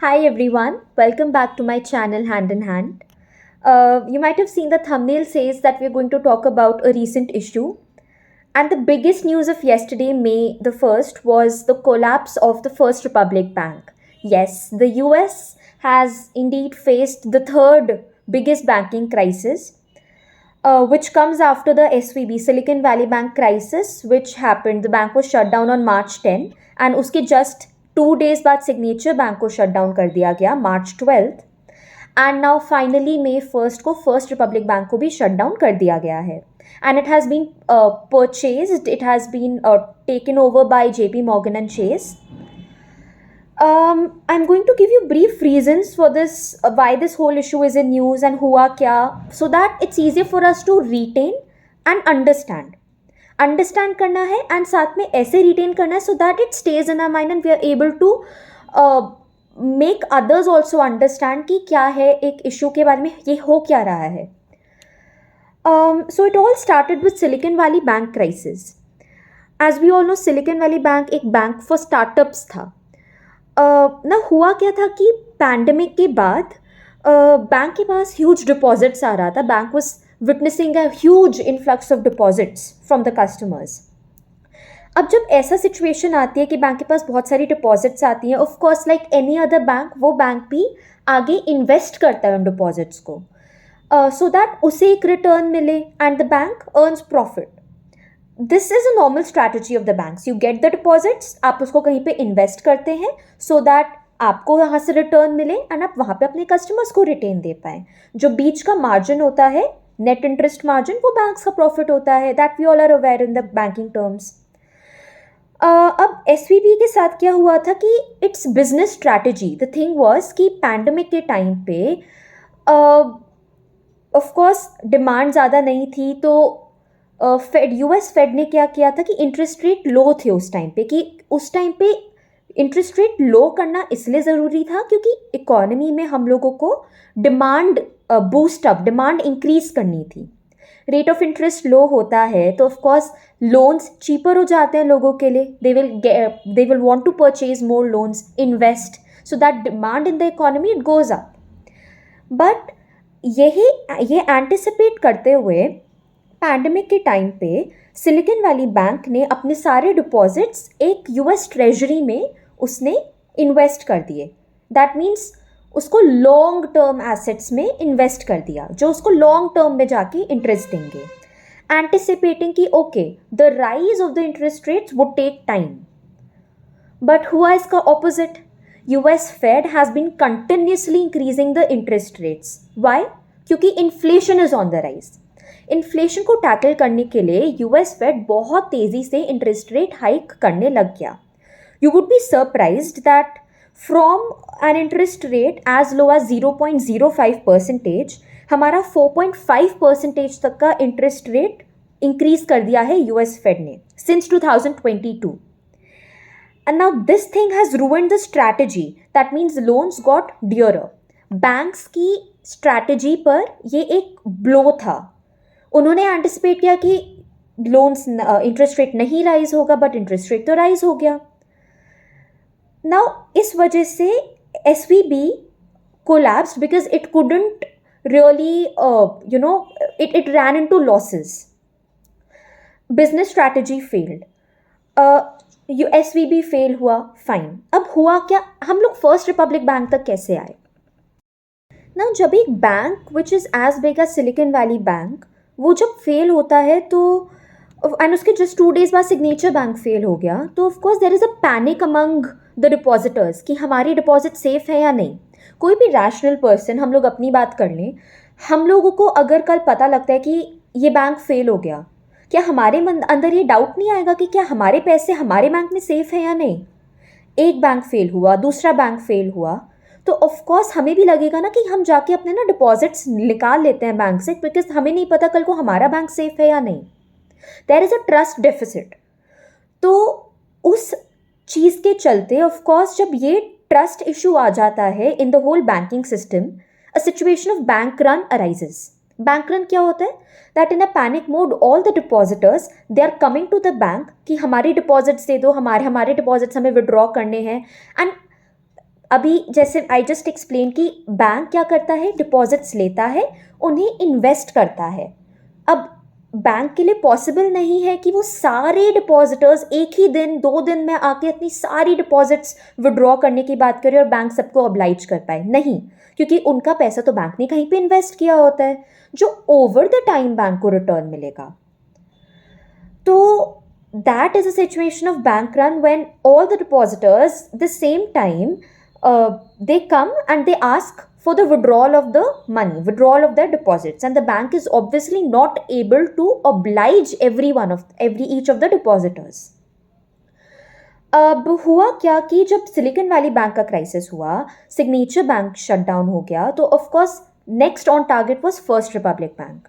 Hi everyone, welcome back to my channel Hand in Hand. You might have seen the thumbnail says that we're going to talk about a recent issue. And the biggest news of yesterday, May the 1st, was the collapse of the First Republic Bank. Yes, the US has indeed faced the third biggest banking crisis, which comes after the SVB, Silicon Valley Bank crisis, which happened. The bank was shut down on March 10, and उसके just 2 days बाद Signature bank को shut down कर दिया गया March 12th. And now finally May 1st को First Republic bank को भी shut down कर दिया गया है. And it has been purchased, it has been taken over by JP Morgan and Chase. I'm going to give you brief reasons for this, why this whole issue is in news and हुआ क्या, so that it's easier for us to retain and understand. Understand करना है and साथ में ऐसे retain करना है so that it stays in our mind and we are able to make others also understand कि क्या है एक इशू के बारे में, ये हो क्या रहा है. So it all started with Silicon Valley Bank crisis. As we all know, Silicon Valley Bank एक बैंक फॉर स्टार्टअप्स था. ना हुआ क्या था कि पैंडमिक के बाद बैंक के पास ह्यूज डिपॉजिट्स आ रहा था. Bank was witnessing a huge influx of deposits from the customers. अब जब ऐसा सिचुएशन आती है कि बैंक के पास बहुत सारी डिपॉजिट्स आती हैं, of course like any other bank वो बैंक भी आगे इन्वेस्ट करता है उन डिपॉजिट्स को सो दैट उसे एक रिटर्न मिले and the bank earns profit. This is a normal strategy of the banks. You get the deposits, आप उसको कहीं पे इन्वेस्ट करते हैं सो दैट आपको यहाँ से रिटर्न मिले एंड आप वहाँ पे अपने कस्टमर्स को रिटेन दे पाएँ. जो बीच का मार्जिन होता है, नेट इंटरेस्ट मार्जिन, वो बैंक्स का प्रॉफिट होता है. That we all are aware in the banking terms. अब एसवीबी के साथ क्या हुआ था कि its business strategy. The thing was कि पैंडमिक के टाइम पे ऑफ कोर्स डिमांड ज़्यादा नहीं थी, तो यूएस फेड ने क्या किया था कि इंटरेस्ट रेट लो थे उस टाइम पे, कि उस टाइम पे इंटरेस्ट रेट लो करना इसलिए ज़रूरी था क्योंकि इकोनॉमी में हम लोगों को demand boost up, demand increase करनी थी. रेट ऑफ इंटरेस्ट लो होता है तो ऑफ कोर्स लोन्स चीपर हो जाते हैं लोगों के लिए. They will want to purchase more loans, invest, so that demand in the economy it goes up. But ये एंटिसिपेट करते हुए पैंडमिक के टाइम पे सिलिकॉन वैली बैंक ने अपने सारे डिपॉजिट्स एक यूएस ट्रेजरी में उसने इन्वेस्ट कर दिए. दैट मीन्स उसको लॉन्ग टर्म एसेट्स में इन्वेस्ट कर दिया जो उसको लॉन्ग टर्म में जाके इंटरेस्ट देंगे, एंटिसिपेटिंग कि okay the rise of the interest rates would take time. But हुआ इसका opposite. US Fed has been continuously increasing the interest rates. Why? क्योंकि inflation is on the rise. Inflation को tackle करने के लिए US Fed बहुत तेज़ी से इंटरेस्ट रेट हाइक करने लग गया. You would be surprised that from an interest rate as low as 0.05%, हमारा 4.5% तक का इंटरेस्ट रेट इंक्रीज कर दिया है यूएस फेड ने since 2022. And now this thing has ruined the strategy. That means loans got dearer. Banks की strategy पर ये एक ब्लो था. उन्होंने एंटिसिपेट किया कि लोन्स इंटरेस्ट रेट नहीं राइज होगा, बट इंटरेस्ट रेट तो राइज हो गया. नाउ इस वजह से SVB collapsed because it couldn't really, it ran into losses. Business strategy failed. SVB fail हुआ, फाइन. अब हुआ क्या, हम लोग फर्स्ट रिपब्लिक बैंक तक कैसे आए. ना जब एक bank which is as big as Silicon Valley Bank वो जब फेल होता है तो एंड उसके जस्ट 2 days बाद सिग्नेचर बैंक फेल हो गया, तो of course there is a panic among the depositors कि हमारी डिपॉजिट सेफ है या नहीं. कोई भी रैशनल पर्सन, हम लोग अपनी बात कर लें, हम लोगों को अगर कल पता लगता है कि ये बैंक फेल हो गया, क्या हमारे अंदर ये डाउट नहीं आएगा कि क्या हमारे पैसे हमारे बैंक में सेफ है या नहीं. एक बैंक फेल हुआ, दूसरा बैंक फेल हुआ, तो ऑफकोर्स हमें भी लगेगा ना कि हम जाके अपने ना डिपॉजिट्स निकाल लेते हैं बैंक से, बिकॉज हमें नहीं पता कल को हमारा बैंक सेफ है या नहीं. There is a trust deficit. तो उस चीज़ के चलते ऑफकोर्स जब ये ट्रस्ट इशू आ जाता है in the whole banking system, a situation of bank run arises. Bank run क्या होता है? That in a panic mode all the depositors they are coming to the bank कि हमारी डिपॉजिट्स दे दो, हमारे डिपॉजिट्स हमें विड्रॉ करने हैं. एंड अभी जैसे आई जस्ट एक्सप्लेन कि बैंक क्या करता है, डिपॉजिट्स लेता है, उन्हें इन्वेस्ट करता है। अब बैंक के लिए पॉसिबल नहीं है कि वो सारे डिपॉजिटर्स एक ही दिन 2 दिन में आके अपनी सारी डिपॉजिट्स विड्रॉ करने की बात करें और बैंक सबको ऑब्लाइज कर पाए, नहीं, क्योंकि उनका पैसा तो बैंक ने कहीं पे इन्वेस्ट किया होता है जो ओवर द टाइम बैंक को रिटर्न मिलेगा। तो that is a situation of bank run when all the depositors the same time they come and they ask for the withdrawal of the money, withdrawal of their deposits, and the bank is obviously not able to oblige each of the depositors. अब हुआ क्या कि जब Silicon Valley Bank का crisis हुआ, Signature Bank shut down हो गया, तो of course next on target was First Republic Bank.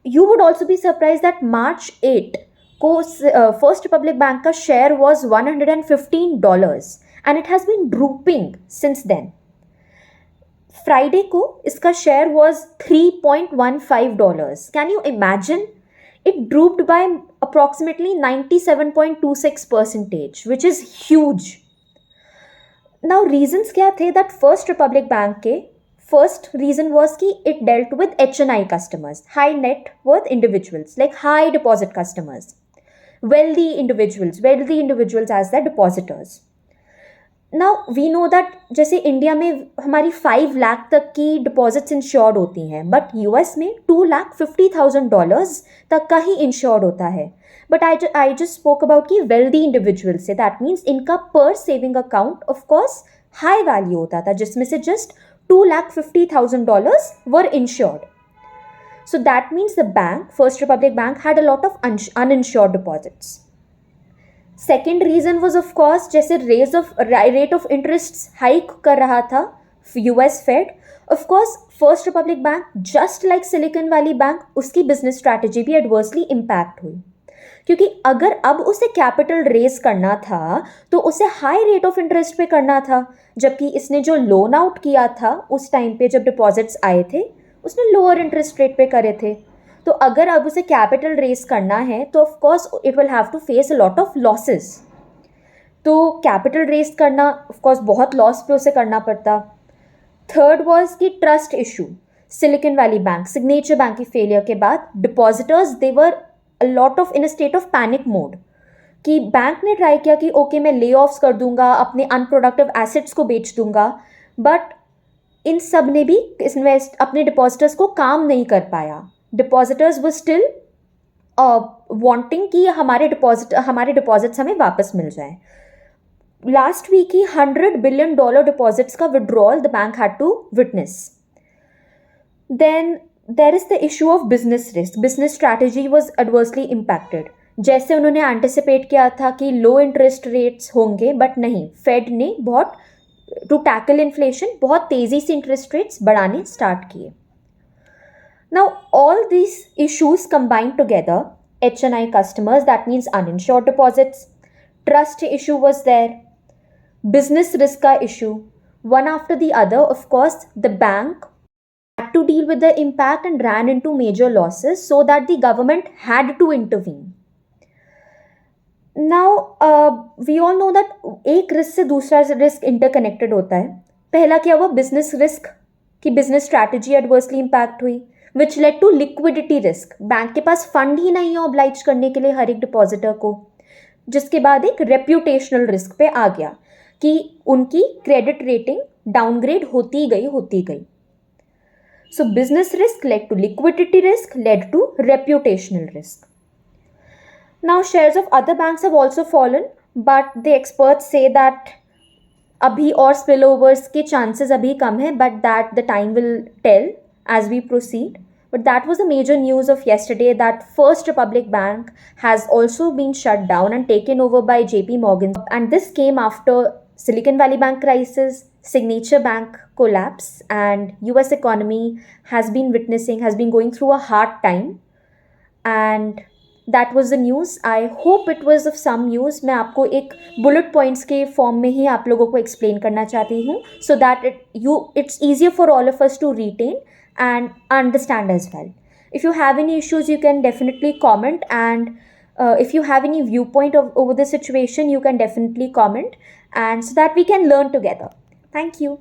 You would also be surprise that March 8 को फर्स्ट रिपब्लिक बैंक का share was $115 and it has been drooping since then. Friday को इसका share was $3.15। Can you imagine? It drooped by approximately 97.26%, which is huge. Now reasons क्या थे that first Republic bank के? First reason was कि it dealt with HNI customers, high net worth individuals, like high deposit customers, wealthy individuals as their depositors. Now we know that जैसे India में हमारी 5 लाख तक की deposits insured होती हैं, but US में $250,000 तक का ही इंश्योर्ड होता है। But I just spoke about कि वेल्दी इंडिविजुअल से, दैट मीन्स इनका पर saving account of course high value होता था, जिसमें से just $250,000 were insured. So that means the bank, First Republic Bank, had a lot of uninsured deposits. Second reason was of course जैसे rate of interests hike कर रहा था US Fed. Of course First Republic Bank, just like Silicon Valley Bank, उसकी business strategy भी adversely impact हुई, क्योंकि अगर अब उसे कैपिटल रेज करना था तो उसे हाई रेट ऑफ इंटरेस्ट पे करना था, जबकि इसने जो लोन आउट किया था उस टाइम पे जब डिपॉजिट्स आए थे उसने लोअर इंटरेस्ट रेट पे करे थे। तो अगर अब उसे कैपिटल रेज करना है तो of course it will have to face a lot of losses. तो कैपिटल रेज करना ऑफ कोर्स बहुत लॉस पे उसे करना पड़ता। थर्ड वाज कि trust issue. Silicon Valley Bank, Signature Bank की फेलियर के बाद depositors they were a lot of in a state of panic mode कि बैंक ने ट्राई किया कि ओके मैं ले ऑफ्स कर दूंगा, अपने अनप्रोडक्टिव एसेट्स को बेच दूंगा, बट इन सब ने भी अपने डिपॉजिटर्स को काम नहीं कर पाया। डिपॉजिटर्स वर स्टिल वांटिंग कि हमारे डिपॉजिट्स हमें वापस मिल जाए। लास्ट वीक ही $100 billion डिपॉजिट्स का withdrawal the bank had to witness. Then there is the issue of business risk. Business strategy was adversely impacted. जैसे उन्होंने एंटिसिपेट किया था कि लो इंटरेस्ट रेट्स होंगे, बट नहीं, फेड ने बहुत टू टैकल इन्फ्लेशन बहुत तेज़ी से इंटरेस्ट रेट्स बढ़ाने स्टार्ट किए। Now all these issues combined together, HNI customers, that means uninsured deposits, trust issue was there, business risk का issue, one after the other, of course the bank had to deal with the impact and ran into major losses, so that the government had to intervene. Now we all know that एक risk से दूसरा risk interconnected होता है। पहला क्या हुआ? Business risk कि business strategy adversely impact हुई, which led to liquidity risk. Bank के पास फंड ही नहीं है ऑब्लाइज करने के लिए हर एक डिपॉजिटर को, जिसके बाद एक रेप्यूटेशनल रिस्क पे आ गया कि उनकी क्रेडिट रेटिंग डाउनग्रेड होती गई। So business risk led to liquidity risk, led to reputational risk. Now shares of other banks have also fallen, but the experts say that अभी और spillovers के chances अभी कम है, but that the time will tell as we proceed. But that was the major news of yesterday, that First Republic Bank has also been shut down and taken over by JP Morgan. And this came after Silicon Valley Bank crisis, Signature Bank collapse, and US economy has been going through a hard time. And that was the news. I hope it was of some use. मैं आपको एक bullet points के form में ही आप लोगों को explain करना चाहती हूँ, so that it's easier for all of us to retain and understand as well. If you have any issues, you can definitely comment, and if you have any viewpoint over the situation, you can definitely comment, and so that we can learn together. Thank you.